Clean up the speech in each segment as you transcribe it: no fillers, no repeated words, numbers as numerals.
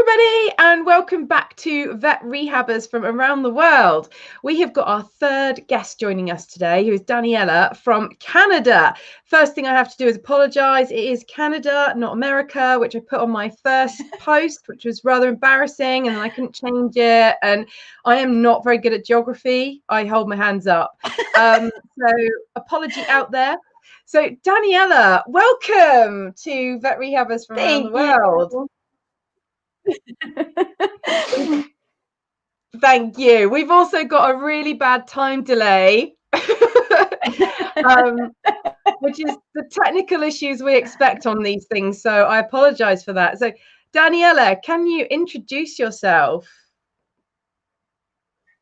everybody, and welcome back to Vet Rehabbers from around the world. We have got our third guest joining us today, who is Danielle from Canada. First thing I have to do is apologise. It is Canada, not America, which I put on my first post, which was rather embarrassing, and I couldn't change it. And I am not very good at geography. I hold my hands up. So apology out there. So Danielle, welcome to Vet Rehabbers from around the world. Thank you. We've also got a really bad time delay, which is the technical issues we expect on these things. So I apologize for that. So Danielle, can you introduce yourself?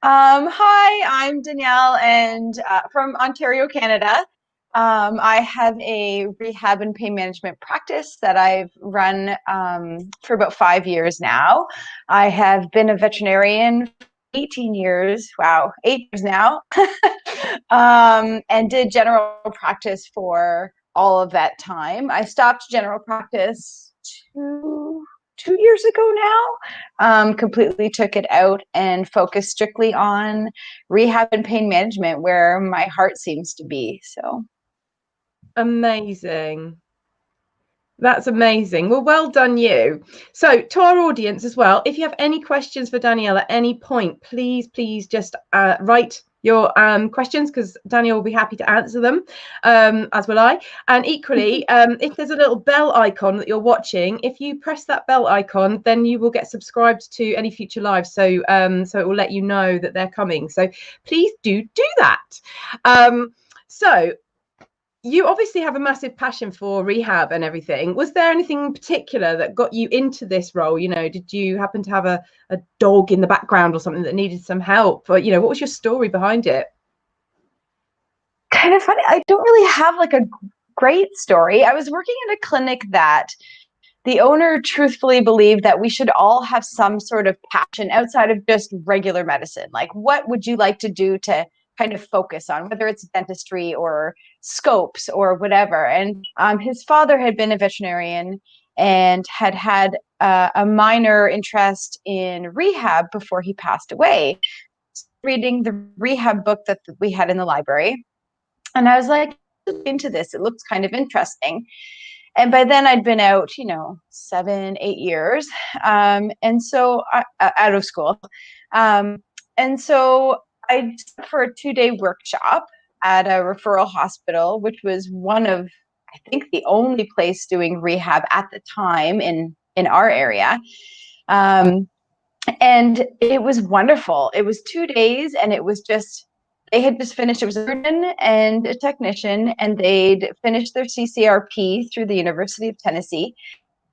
Hi, I'm Danielle and from Ontario, Canada. I have a rehab and pain management practice that I've run for about 5 years now. I have been a veterinarian for 18 years. Wow, 8 years now. And did general practice for all of that time. I stopped general practice two years ago now. Completely took it out and focused strictly on rehab and pain management, where my heart seems to be. So amazing. That's amazing. Well done you. So to our audience as well, if you have any questions for Danielle at any point, please just write your questions, because Danielle will be happy to answer them, as will I. And equally, if there's a little bell icon that you're watching, if you press that bell icon, then you will get subscribed to any future lives. So so it will let you know that they're coming. So please do that. So you obviously have a massive passion for rehab and everything. Was there anything in particular that got you into this role? You know, did you happen to have a dog in the background or something that needed some help? Or, you know, what was your story behind it? Kind of funny. I don't really have like a great story. I was working in a clinic that the owner truthfully believed that we should all have some sort of passion outside of just regular medicine. Like, what would you like to do to kind of focus on, whether it's dentistry or scopes or whatever? And his father had been a veterinarian and had a minor interest in rehab before he passed away. Reading the rehab book that we had in the library, and I was like, into this, it looks kind of interesting. And by then I'd been out, 7, 8 years. And so out of school. And so I for a 2-day workshop at a referral hospital, which was one of, I think, the only place doing rehab at the time in our area. And it was wonderful. It was 2 days, and it was just, they had just finished, it was a surgeon and a technician, and they'd finished their CCRP through the University of Tennessee.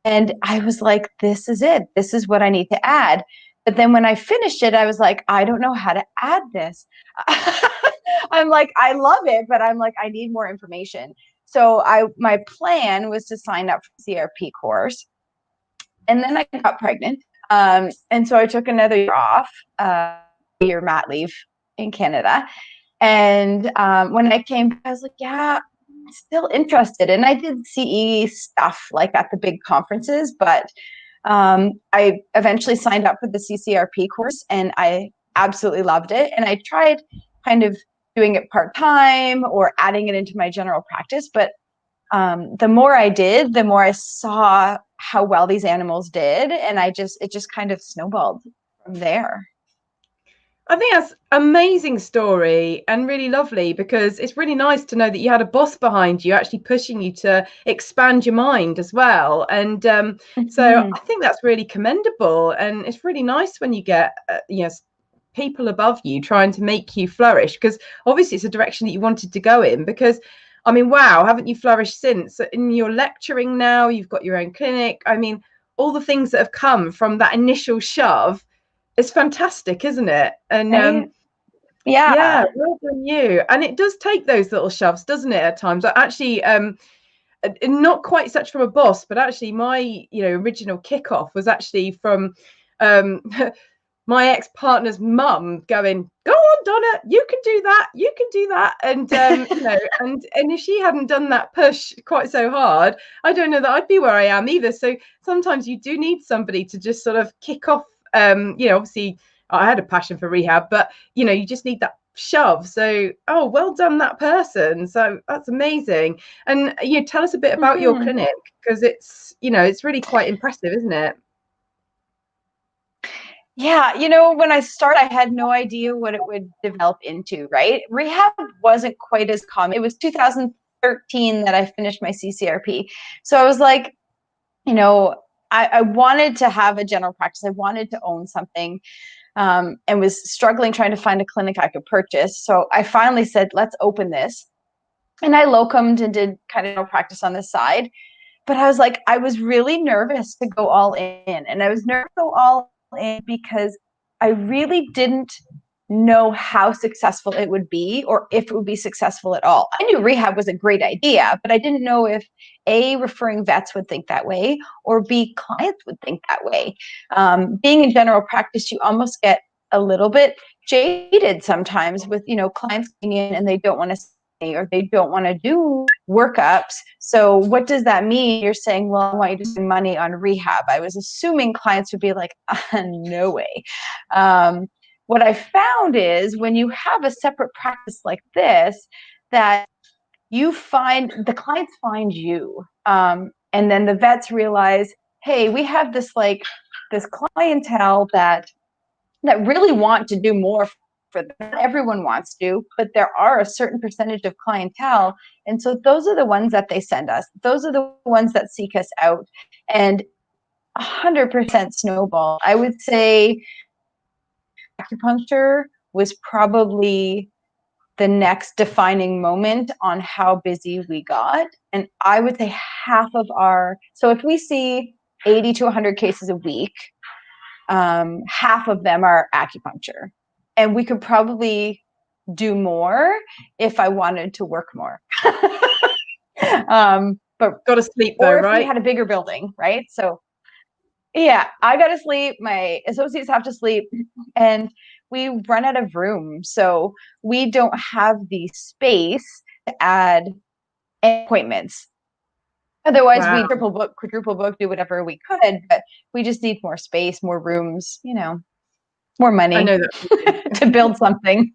And I was like, this is it. This is what I need to add. But then when I finished it, I was like, I don't know how to add this. I'm like, I love it, but I'm like, I need more information. So my plan was to sign up for the CRP course. And then I got pregnant. And so I took another year off, year mat leave in Canada. And when I came, I was like, yeah, I'm still interested. And I did CE stuff like at the big conferences, but I eventually signed up for the CCRP course, and I absolutely loved it. And I tried kind of doing it part-time or adding it into my general practice. But the more I did, the more I saw how well these animals did. And it just kind of snowballed from there. I think that's an amazing story and really lovely, because it's really nice to know that you had a boss behind you actually pushing you to expand your mind as well. And so I think that's really commendable, and it's really nice when you get people above you trying to make you flourish, because obviously it's a direction that you wanted to go in. Because I mean, wow, haven't you flourished since? In your lecturing now, you've got your own clinic. I mean, all the things that have come from that initial shove. It's fantastic, isn't it? And yeah, well done you. And it does take those little shoves, doesn't it, at times? Actually, not quite such from a boss, but actually my original kickoff was actually from my ex-partner's mum going, go on, Donna, you can do that, you can do that. And you know, and if she hadn't done that push quite so hard, I don't know that I'd be where I am either. So sometimes you do need somebody to just sort of kick off. You know, obviously I had a passion for rehab, but you know, you just need that shove. So well done, that person. So that's amazing. And you know, tell us a bit about your clinic, because it's, you know, it's really quite impressive, isn't it? Yeah, you know, when I started, I had no idea what it would develop into, right? Rehab wasn't quite as common. It was 2013 that I finished my CCRP. So I was like, you know, I wanted to have a general practice. I wanted to own something, and was struggling trying to find a clinic I could purchase. So I finally said, let's open this. And I locumed and did kind of general practice on the side. But I was like, I was really nervous to go all in. And I was nervous to go all in because I really didn't know how successful it would be, or if it would be successful at all. I knew rehab was a great idea, but I didn't know if A, referring vets would think that way, or B, clients would think that way. Being in general practice, you almost get a little bit jaded sometimes with, you know, clients coming in and they don't want to or they don't want to do workups. So what does that mean? You're saying, well, I want you to spend money on rehab. I was assuming clients would be like, no way. What I found is when you have a separate practice like this, that you find the clients find you. And then the vets realize, hey, we have this clientele that really want to do more for them. Not everyone wants to, but there are a certain percentage of clientele. And so those are the ones that they send us. Those are the ones that seek us out. And 100% snowball. I would say acupuncture was probably the next defining moment on how busy we got. And I would say so if we see 80 to 100 cases a week, half of them are acupuncture. And we could probably do more if I wanted to work more. But Got to sleep though, or if right? we had a bigger building, right? So yeah, I got to sleep. My associates have to sleep, and we run out of room. So we don't have the space to add appointments. Otherwise, Wow. we triple book, quadruple book, do whatever we could, but we just need more space, more rooms, you know, more money. I know that to build something.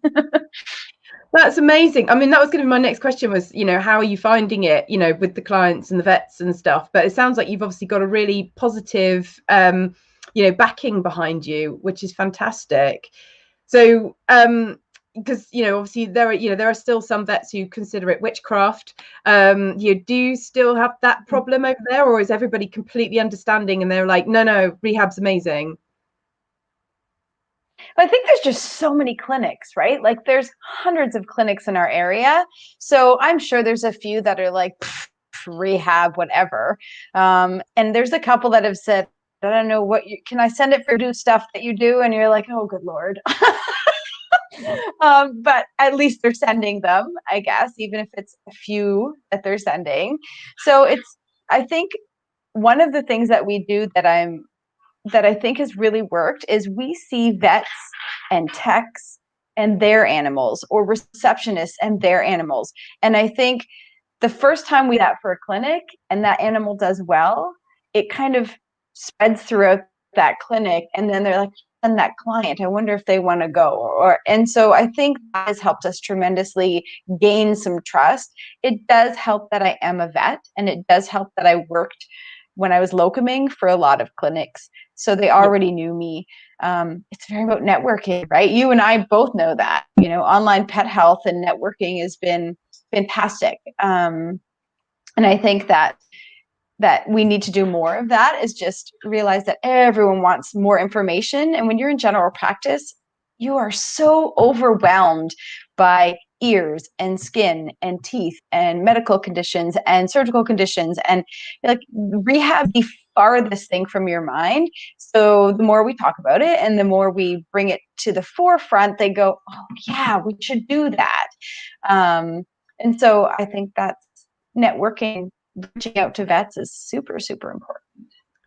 That's amazing. I mean, that was going to be my next question was, you know, how are you finding it, you know, with the clients and the vets and stuff? But it sounds like you've obviously got a really positive, you know, backing behind you, which is fantastic. So, because, you know, obviously there are still some vets who consider it witchcraft. You do still have that problem over there, or is everybody completely understanding and they're like, no, rehab's amazing? I think there's just so many clinics, right? Like there's hundreds of clinics in our area. So I'm sure there's a few that are like rehab, whatever. And there's a couple that have said, I don't know can I send it for do stuff that you do? And you're like, oh, good Lord. But at least they're sending them, I guess, even if it's a few that they're sending. So I think one of the things that we do that I think has really worked is we see vets and techs and their animals, or receptionists and their animals. And I think the first time we do that for a clinic and that animal does well, it kind of spreads throughout that clinic. And then they're like, and that client, I wonder if they want to go. And so I think that has helped us tremendously gain some trust. It does help that I am a vet, and it does help that I worked when I was locuming for a lot of clinics. So they already knew me. It's very about networking, right? You and I both know that, you know, online pet health and networking has been fantastic. And I think that we need to do more of that, is just realize that everyone wants more information. And when you're in general practice, you are so overwhelmed by ears and skin and teeth and medical conditions and surgical conditions, and like rehab the farthest thing from your mind. So the more we talk about it and the more we bring it to the forefront, they go, oh yeah, we should do that. And so I think that's networking, reaching out to vets is super, super important.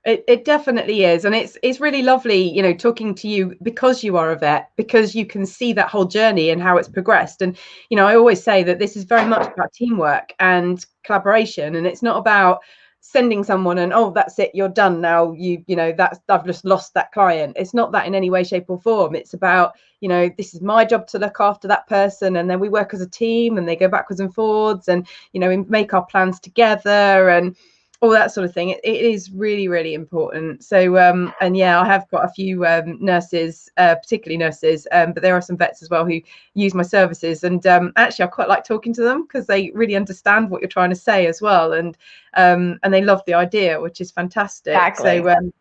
It definitely is, and it's really lovely, you know, talking to you because you are a vet, because you can see that whole journey and how it's progressed. And you know, I always say that this is very much about teamwork and collaboration, and it's not about sending someone and, oh, that's it, you're done now, you know, that's, I've just lost that client. It's not that in any way, shape or form. It's about, you know, this is my job to look after that person, and then we work as a team, and they go backwards and forwards, and you know, we make our plans together and all that sort of thing. It is really, really important. So and yeah, I have got a few nurses, particularly nurses, but there are some vets as well who use my services, and actually I quite like talking to them because they really understand what you're trying to say as well, and they love the idea, which is fantastic. Exactly. So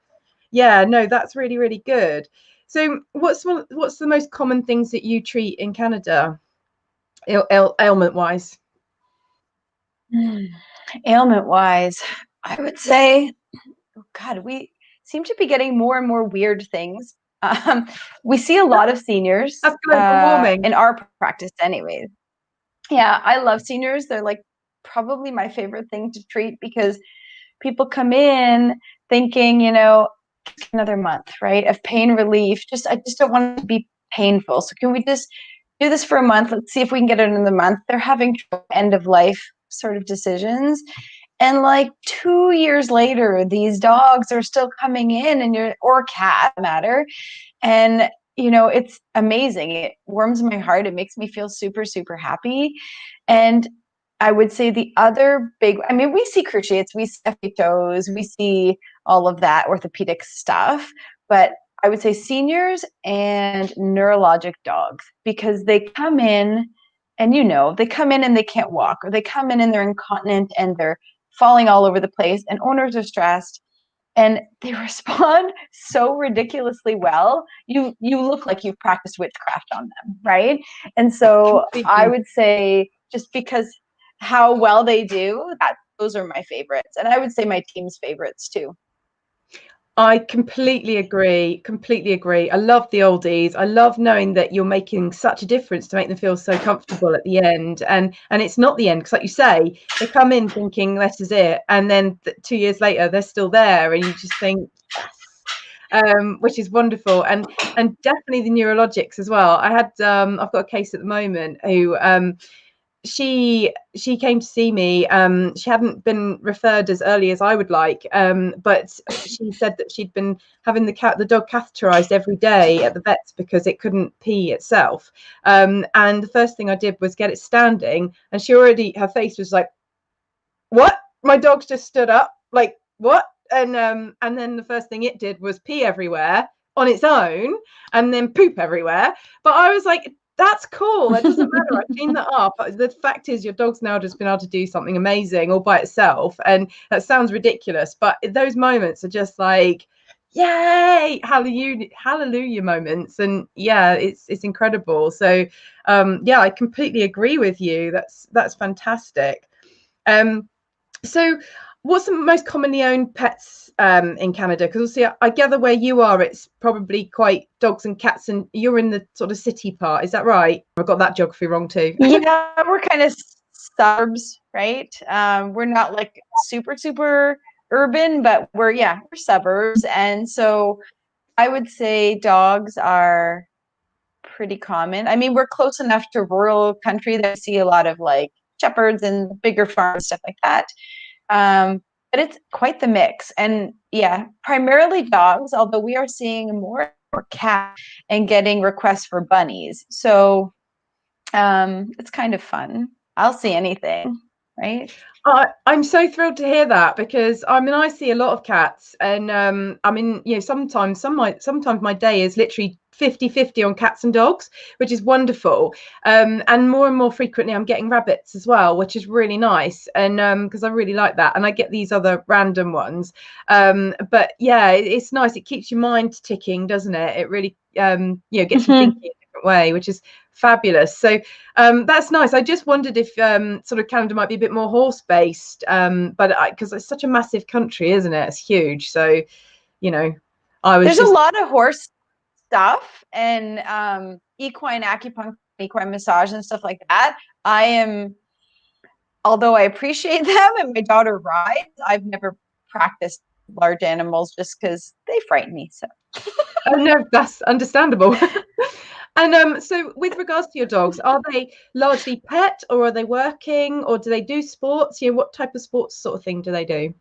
yeah, no, that's really, really good. So what's the most common things that you treat in Canada, ailment wise? Ailment wise, I would say, oh God, we seem to be getting more and more weird things. We see a lot of seniors That's global warming. in our practice anyways. Yeah, I love seniors. They're like probably my favorite thing to treat because people come in thinking, you know, another month, right, of pain relief. I just don't want it to be painful. So can we just do this for a month? Let's see if we can get it in the month. They're having end of life sort of decisions. And like 2 years later, these dogs are still coming in, and or cat matter. And you know, it's amazing. It warms my heart. It makes me feel super, super happy. And I would say the other big, I mean, we see cruciates, we see FHOs, we see all of that orthopedic stuff, but I would say seniors and neurologic dogs, because they come in and, you know, they come in and they can't walk, or they come in and they're incontinent and they're falling all over the place, and owners are stressed and they respond so ridiculously well. You look like you've practiced witchcraft on them, right? And so I would say, just because how well they do, those are my favorites, and I would say my team's favorites too. I completely agree. Completely agree. I love the oldies. I love knowing that you're making such a difference to make them feel so comfortable at the end. And it's not the end, because like you say, they come in thinking this is it, and then 2 years later they're still there, and you just think yes, which is wonderful. And definitely the neurologics as well. I've got a case at the moment who she came to see me. She hadn't been referred as early as I would like, but she said that she'd been having the dog catheterized every day at the vet's because it couldn't pee itself. And the first thing I did was get it standing, and her face was like, what? My dog's just stood up, like, what? And then the first thing it did was pee everywhere on its own, and then poop everywhere. But I was like, that's cool. It doesn't matter. I cleaned that up. The fact is, your dog's now just been able to do something amazing all by itself. And that sounds ridiculous, but those moments are just like, yay, hallelujah moments. And yeah, it's incredible. So yeah, I completely agree with you. That's fantastic. So what's the most commonly owned pets in Canada? Because obviously I gather where you are, it's probably quite dogs and cats, and you're in the sort of city part. Is that right? I got that geography wrong too. Yeah, we're kind of suburbs, right? We're not like super, super urban, but we're suburbs. And so I would say dogs are pretty common. I mean, we're close enough to rural country that I see a lot of like shepherds and bigger farms, stuff like that. But it's quite the mix. And yeah, primarily dogs, although we are seeing more cats and getting requests for bunnies. So it's kind of fun. I'll see anything, right? I'm so thrilled to hear that, because I mean, I see a lot of cats, and I mean, you know, sometimes my day is literally 50-50 on cats and dogs, which is wonderful. And more frequently I'm getting rabbits as well, which is really nice. And because I really like that, and I get these other random ones. But yeah, it's nice. It keeps your mind ticking, doesn't it? It really you know, gets you thinking in a different way, which is fabulous. So that's nice. I just wondered if sort of Canada might be a bit more horse based, but because it's such a massive country, isn't it? It's huge. So, you know, there's a lot of horse stuff, and equine acupuncture, equine massage and stuff like that. Although I appreciate them and my daughter rides, I've never practiced large animals just because they frighten me. So. Oh no, that's understandable. And so with regards to your dogs, are they largely pet, or are they working, or do they do sports? What type of sports sort of thing do they do?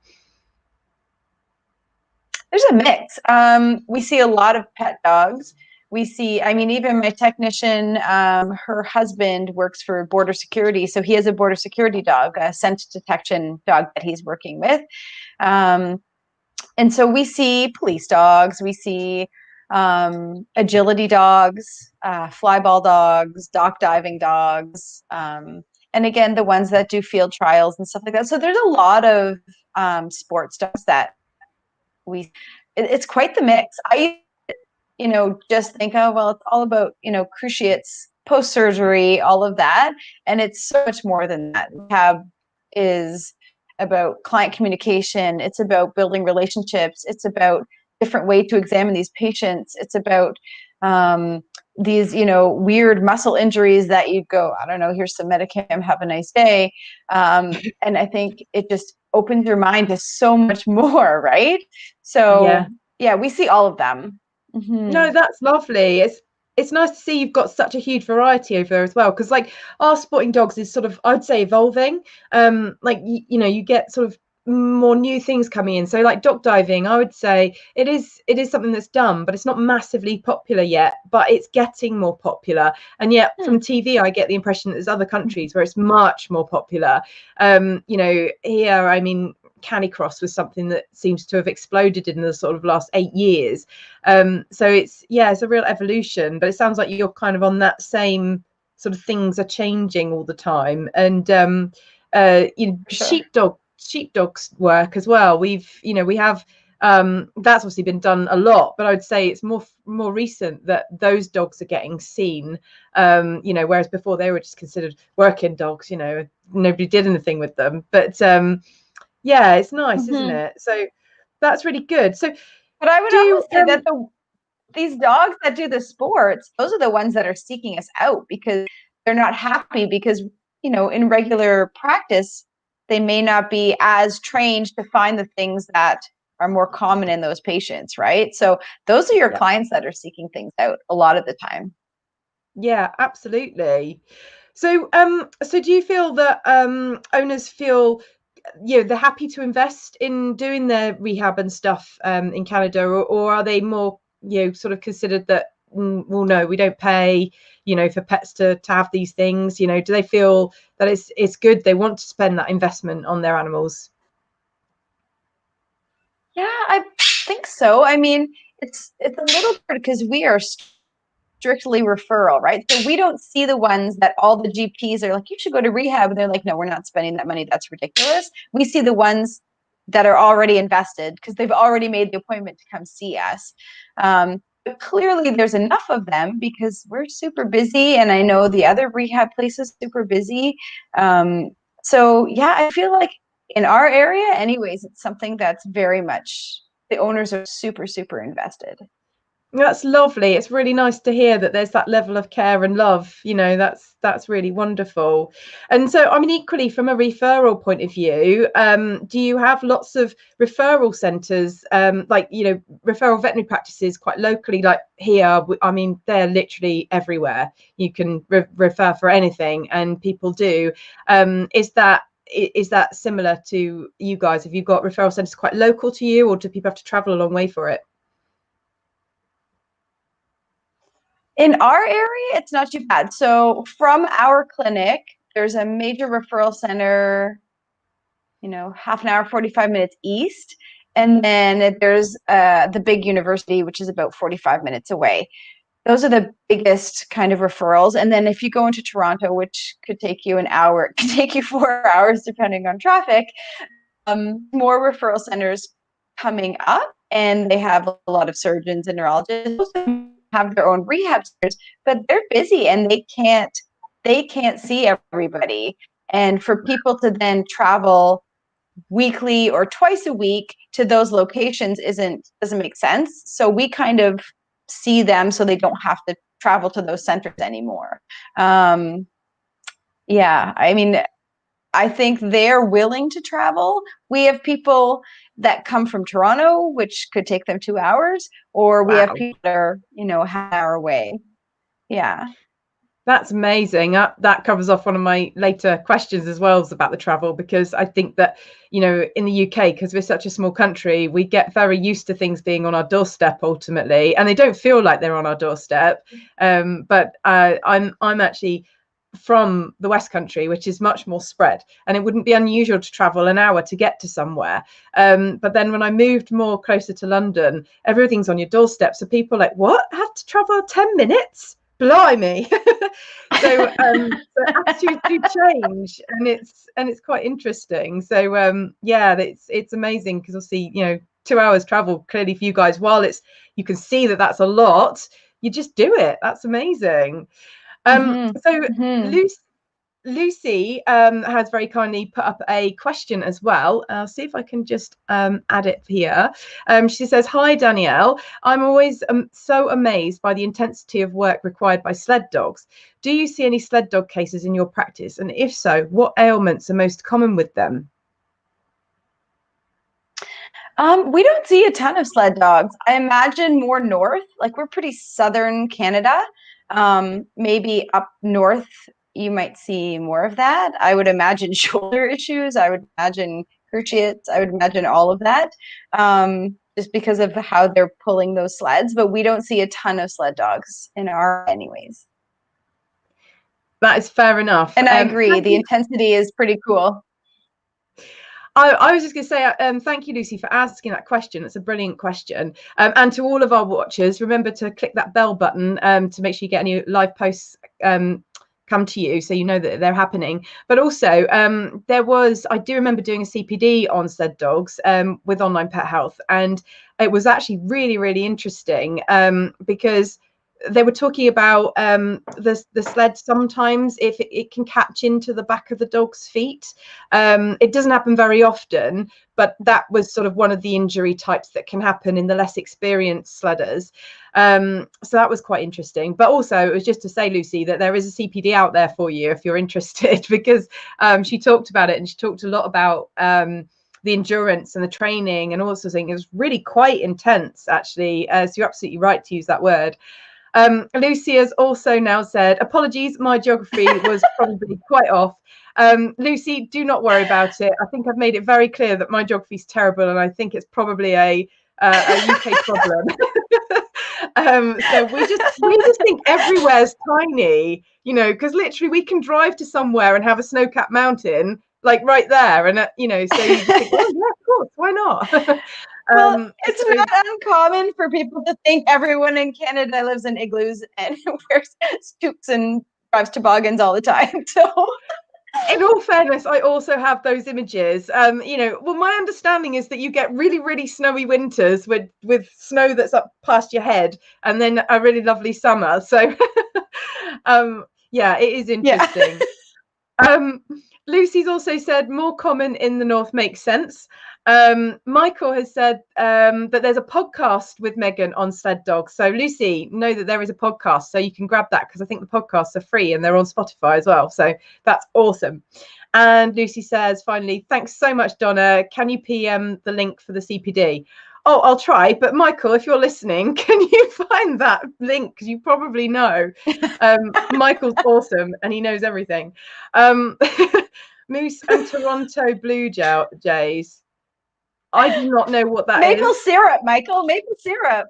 There's a mix. We see a lot of pet dogs. We see, I mean, even my technician, her husband works for border security. So he has a border security dog, a scent detection dog that he's working with. And so we see police dogs, we see agility dogs, flyball dogs, dock diving dogs, and again, the ones that do field trials and stuff like that. So there's a lot of sports dogs that it's quite the mix. I, just think, oh, well, it's all about, cruciates, post-surgery, all of that. And it's so much more than that. Rehab is about client communication. It's about building relationships. It's about different way to examine these patients. It's about these, weird muscle injuries that you go, I don't know, here's some Medicam, have a nice day. And I think it just opens your mind to so much more, right? So yeah, we see all of them. Mm-hmm. No, that's lovely. It's nice to see you've got such a huge variety over there as well, because like our sporting dogs is sort of, I'd say, evolving. Like you get sort of more new things coming in. So like dock diving, I would say it is something that's done, but it's not massively popular yet, but it's getting more popular. And yet from TV I get the impression that there's other countries where it's much more popular. Here, I mean, canicross was something that seems to have exploded in the sort of last 8 years. So it's a real evolution, but it sounds like you're kind of on that same sort of, things are changing all the time. And Sure. sheepdogs work as well. We have that's obviously been done a lot, but I would say it's more recent that those dogs are getting seen. Whereas before they were just considered working dogs. Nobody did anything with them. But it's nice, isn't it? So that's really good. So, but I would also say that these dogs that do the sports, those are the ones that are seeking us out because they're not happy because, in regular practice, they may not be as trained to find the things that are more common in those patients, right? So those are your clients that are seeking things out a lot of the time. Yeah, absolutely. So, so do you feel that owners feel they're happy to invest in doing their rehab and stuff in Canada, or are they more sort of considered that well, no, we don't pay for pets to have these things? Do they feel that it's good, they want to spend that investment on their animals? Yeah, I think so. I mean, it's a little bit because we are strictly referral, right? So we don't see the ones that all the GPs are like, you should go to rehab. And they're like, no, we're not spending that money. That's ridiculous. We see the ones that are already invested because they've already made the appointment to come see us. But clearly there's enough of them because we're super busy. And I know the other rehab places super busy. So yeah, I feel like in our area anyways, it's something that's very much, the owners are super, super invested. That's lovely. It's really nice to hear that there's that level of care and love. That's really wonderful. And so, I mean, equally from a referral point of view, do you have lots of referral centres, like referral veterinary practices quite locally? Like here, I mean, they're literally everywhere. You can refer for anything, and people do. Is that similar to you guys? Have you got referral centres quite local to you, or do people have to travel a long way for it? In our area, it's not too bad. So from our clinic, there's a major referral center, half an hour, 45 minutes east. And then there's the big university, which is about 45 minutes away. Those are the biggest kind of referrals. And then if you go into Toronto, which could take you an hour, it could take you 4 hours depending on traffic, more referral centers coming up, and they have a lot of surgeons and neurologists have their own rehab centers, but they're busy and they can't see everybody. And for people to then travel weekly or twice a week to those locations doesn't make sense. So we kind of see them so they don't have to travel to those centers anymore. Yeah, I mean, I think they're willing to travel. We have people that come from Toronto, which could take them 2 hours, or we have people that are, half an hour away. Yeah. That's amazing. That covers off one of my later questions as well, about the travel, because I think that, in the UK, because we're such a small country, we get very used to things being on our doorstep ultimately, and they don't feel like they're on our doorstep. But I'm actually from the West Country, which is much more spread, and it wouldn't be unusual to travel an hour to get to somewhere. But then when I moved more closer to London, everything's on your doorstep. So people are like, what? I have to travel 10 minutes? Blimey. So attitudes do change, and it's quite interesting. So it's amazing, because obviously 2 hours travel clearly for you guys, while you can see that that's a lot, you just do it. That's amazing. Lucy has very kindly put up a question as well. I'll see if I can just add it here. She says, "Hi Danielle, I'm always so amazed by the intensity of work required by sled dogs. Do you see any sled dog cases in your practice? And if so, what ailments are most common with them?" We don't see a ton of sled dogs. I imagine more north, like we're pretty southern Canada. Maybe up north, you might see more of that. I would imagine shoulder issues. I would imagine cruciates. I would imagine all of that, just because of how they're pulling those sleds. But we don't see a ton of sled dogs in our anyways. That is fair enough. And I agree. The intensity is pretty cool. I was just going to say, thank you, Lucy, for asking that question. It's a brilliant question. And to all of our watchers, remember to click that bell button to make sure you get any live posts come to you, so you know that they're happening. But also, I do remember doing a CPD on sled dogs with Online Pet Health, and it was actually really, really interesting because they were talking about the sled, sometimes if it can catch into the back of the dog's feet. It doesn't happen very often, but that was sort of one of the injury types that can happen in the less experienced sledders. So that was quite interesting. But also, it was just to say, Lucy, that there is a CPD out there for you if you're interested, because she talked about it, and she talked a lot about the endurance and the training and all sorts of things. It was really quite intense, actually. So you're absolutely right to use that word. Lucy has also now said, "Apologies, my geography was probably quite off." Lucy, do not worry about it. I think I've made it very clear that my geography is terrible, and I think it's probably a UK problem. So we just think everywhere's tiny, because literally we can drive to somewhere and have a snow-capped mountain like right there, and so you just think, oh yeah, of course, why not? Well, it's not uncommon for people to think everyone in Canada lives in igloos and wears suits and drives toboggans all the time. So, in all fairness, I also have those images. Well, my understanding is that you get really, really snowy winters with snow that's up past your head, and then a really lovely summer. So, yeah, it is interesting. Yeah. Lucy's also said more common in the north makes sense. Michael has said that there's a podcast with Megan on sled dogs. So Lucy, know that there is a podcast, so you can grab that, because I think the podcasts are free and they're on Spotify as well. So that's awesome. And Lucy says, finally, thanks so much, Donna. Can you PM the link for the CPD? Oh, I'll try. But Michael, if you're listening, can you find that link? Because you probably know. Michael's awesome, and he knows everything. Moose and Toronto Blue Jays. I do not know what that is. Maple syrup, Michael. Maple syrup.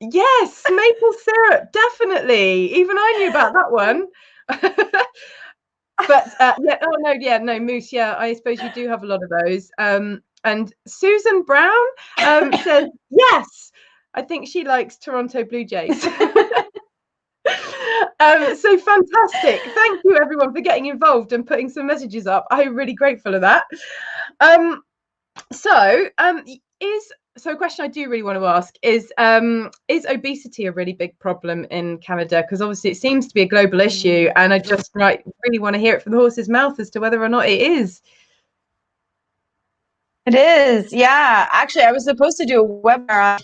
Yes, maple syrup. Definitely. Even I knew about that one. But no, Moose. Yeah, I suppose you do have a lot of those. And Susan Brown says yes. I think she likes Toronto Blue Jays. So fantastic. Thank you everyone for getting involved and putting some messages up. I'm really grateful of that. So a question I do really want to ask is obesity a really big problem in Canada? Because obviously it seems to be a global issue, and I just really want to hear it from the horse's mouth as to whether or not it is. It is, yeah. Actually, I was supposed to do a webinar,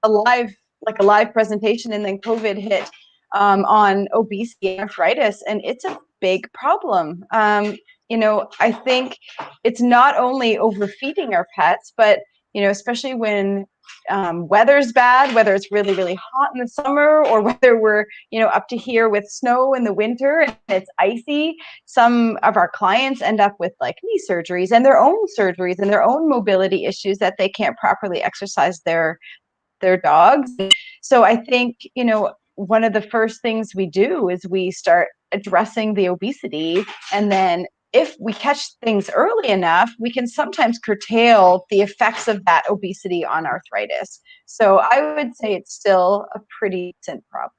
a live presentation, and then COVID hit on obesity and arthritis, and it's a big problem. I think it's not only overfeeding our pets, but especially when weather's bad, whether it's really, really hot in the summer or whether we're, up to here with snow in the winter and it's icy. Some of our clients end up with like knee surgeries and their own mobility issues that they can't properly exercise their dogs. So I think, one of the first things we do is we start addressing the obesity, and then if we catch things early enough, we can sometimes curtail the effects of that obesity on arthritis. So I would say it's still a pretty decent problem,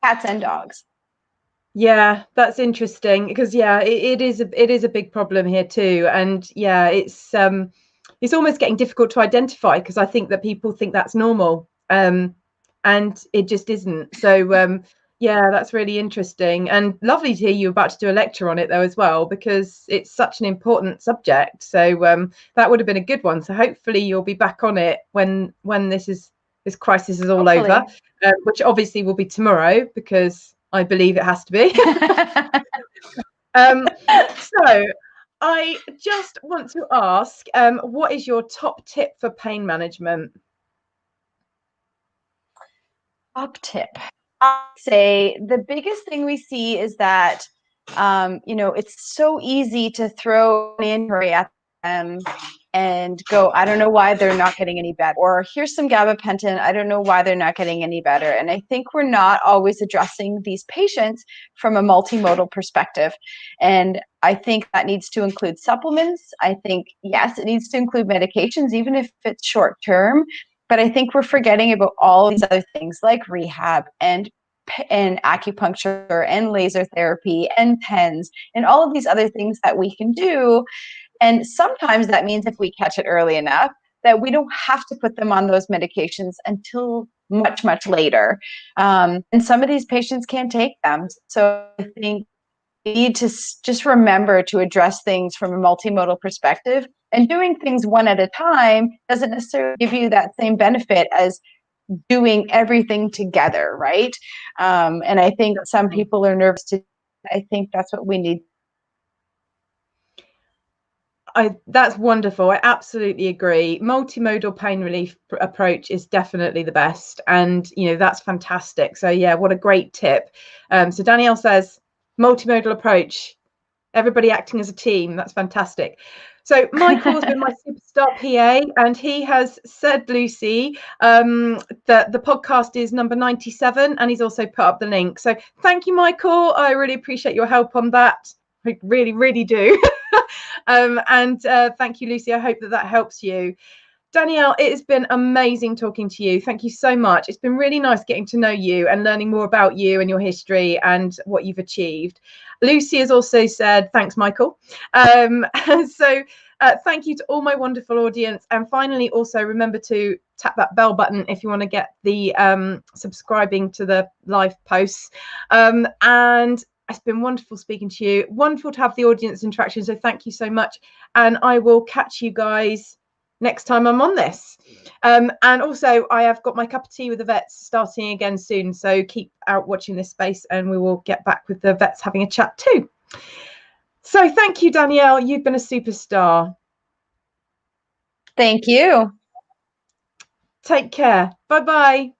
cats and dogs. Yeah, that's interesting because it is a big problem here too, and it's almost getting difficult to identify because I think that people think that's normal, and it just isn't. So that's really interesting and lovely to hear you about to do a lecture on it though as well, because it's such an important subject. So that would have been a good one. So hopefully you'll be back on it when this crisis is all Hopefully. over, which obviously will be tomorrow because I believe it has to be. So I just want to ask, what is your top tip for pain management? Top tip. I'd say the biggest thing we see is that, it's so easy to throw an injury at them and go, I don't know why they're not getting any better. Or here's some gabapentin. I don't know why they're not getting any better. And I think we're not always addressing these patients from a multimodal perspective. And I think that needs to include supplements. I think, yes, it needs to include medications, even if it's short term. But I think we're forgetting about all these other things like rehab and acupuncture and laser therapy and pens and all of these other things that we can do. And sometimes that means if we catch it early enough that we don't have to put them on those medications until much, much later. And some of these patients can't take them. So I think we need to just remember to address things from a multimodal perspective, and doing things one at a time doesn't necessarily give you that same benefit as doing everything together, right? And I think some people are nervous to. I think that's what we need. That's wonderful. I absolutely agree. Multimodal pain relief approach is definitely the best, and that's fantastic. So what a great tip. So Danielle says multimodal approach, everybody acting as a team. That's fantastic. So Michael has been my superstar PA, and he has said, Lucy, that the podcast is number 97, and he's also put up the link. So thank you, Michael. I really appreciate your help on that. I really, really do. And thank you, Lucy. I hope that helps you. Danielle, it has been amazing talking to you. Thank you so much. It's been really nice getting to know you and learning more about you and your history and what you've achieved. Lucy has also said, thanks, Michael. So thank you to all my wonderful audience. And finally, also remember to tap that bell button if you want to get the subscribing to the live posts. And it's been wonderful speaking to you. Wonderful to have the audience interaction. So thank you so much. And I will catch you guys next time I'm on this. And also I have got my cup of tea with the vets starting again soon, so keep out watching this space and we will get back with the vets having a chat too. So thank you, Danielle. You've been a superstar. Thank you. Take care. Bye-bye.